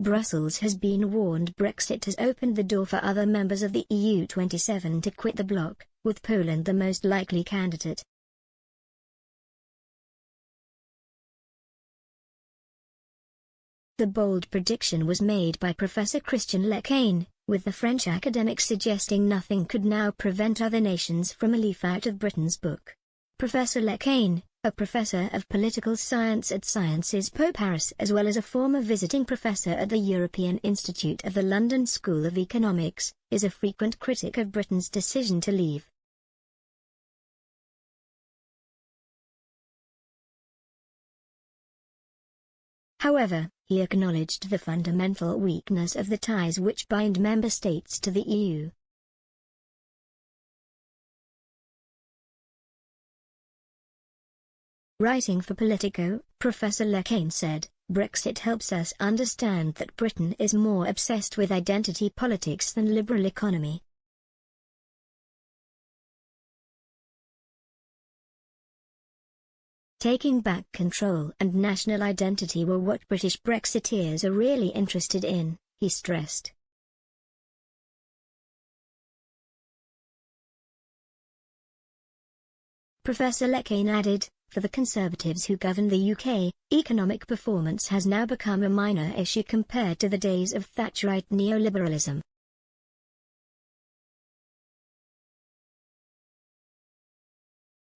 Brussels has been warned Brexit has opened the door for other members of the EU27 to quit the bloc, with Poland the most likely candidate. The bold prediction was made by Professor Christian Lecain, with the French academic suggesting nothing could now prevent other nations from a leaf out of Britain's book. Professor Lecain, a professor of political science at Sciences Po Paris as well as a former visiting professor at the European Institute of the London School of Economics, is a frequent critic of Britain's decision to leave. However, he acknowledged the fundamental weakness of the ties which bind member states to the EU. Writing for Politico, Professor Lecain said, "Brexit helps us understand that Britain is more obsessed with identity politics than liberal economy." Taking back control and national identity were what British Brexiteers are really interested in, he stressed. Professor Lecain added, "For the Conservatives who govern the UK, economic performance has now become a minor issue compared to the days of Thatcherite neoliberalism."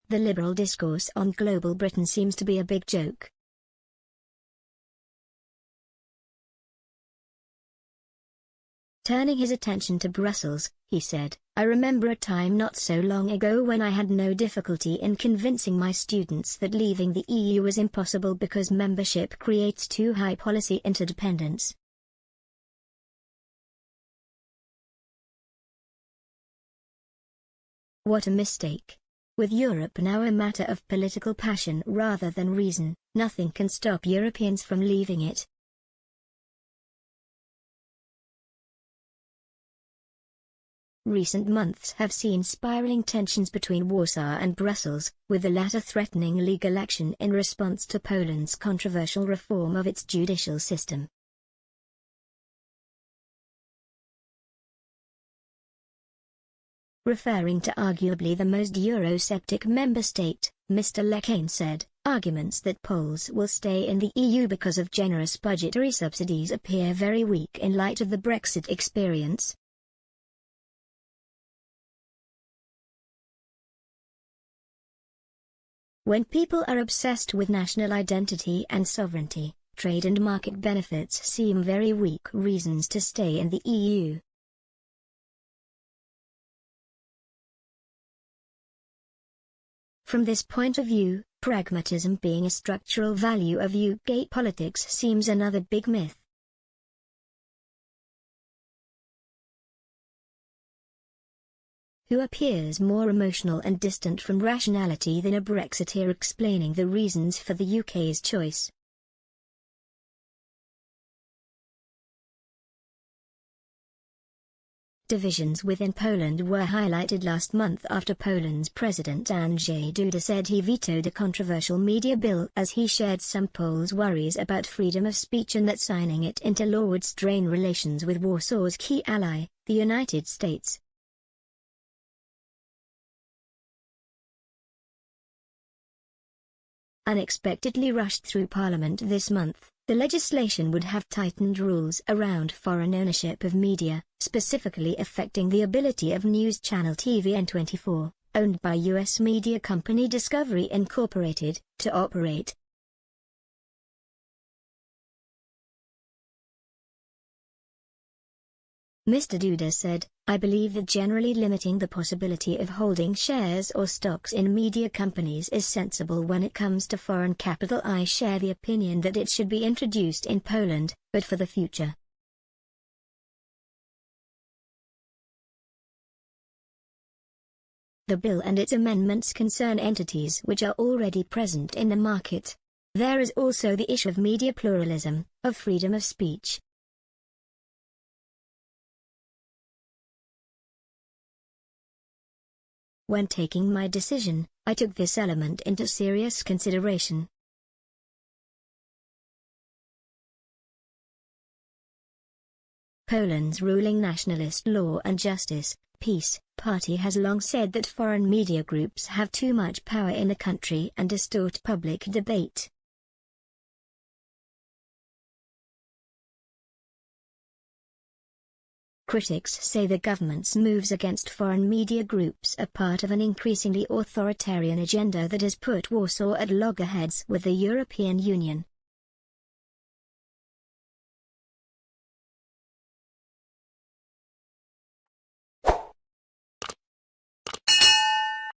The liberal discourse on global Britain seems to be a big joke. Turning his attention to Brussels, he said, "I remember a time not so long ago when I had no difficulty in convincing my students that leaving the EU was impossible because membership creates too high policy interdependence." What a mistake. With Europe now a matter of political passion rather than reason, nothing can stop Europeans from leaving it. Recent months have seen spiraling tensions between Warsaw and Brussels, with the latter threatening legal action in response to Poland's controversial reform of its judicial system. Referring to arguably the most Eurosceptic member state, Mr. Lecain said, "Arguments that Poles will stay in the EU because of generous budgetary subsidies appear very weak in light of the Brexit experience." When people are obsessed with national identity and sovereignty, trade and market benefits seem very weak reasons to stay in the EU. From this point of view, pragmatism being a structural value of UK politics seems another big myth. Who appears more emotional and distant from rationality than a Brexiteer explaining the reasons for the UK's choice? Divisions within Poland were highlighted last month after Poland's President Andrzej Duda said he vetoed a controversial media bill as he shared some Poles' worries about freedom of speech and that signing it into law would strain relations with Warsaw's key ally, the United States. Unexpectedly rushed through Parliament this month, the legislation would have tightened rules around foreign ownership of media, specifically affecting the ability of news channel TVN24, owned by U.S. media company Discovery Incorporated, to operate. Mr. Duda said, "I believe that generally limiting the possibility of holding shares or stocks in media companies is sensible when it comes to foreign capital. I share the opinion that it should be introduced in Poland, but for the future." The bill and its amendments concern entities which are already present in the market. There is also the issue of media pluralism, of freedom of speech. When taking my decision, I took this element into serious consideration. Poland's ruling Nationalist Law and Justice, PiS, party has long said that foreign media groups have too much power in the country and distort public debate. Critics say the government's moves against foreign media groups are part of an increasingly authoritarian agenda that has put Warsaw at loggerheads with the European Union.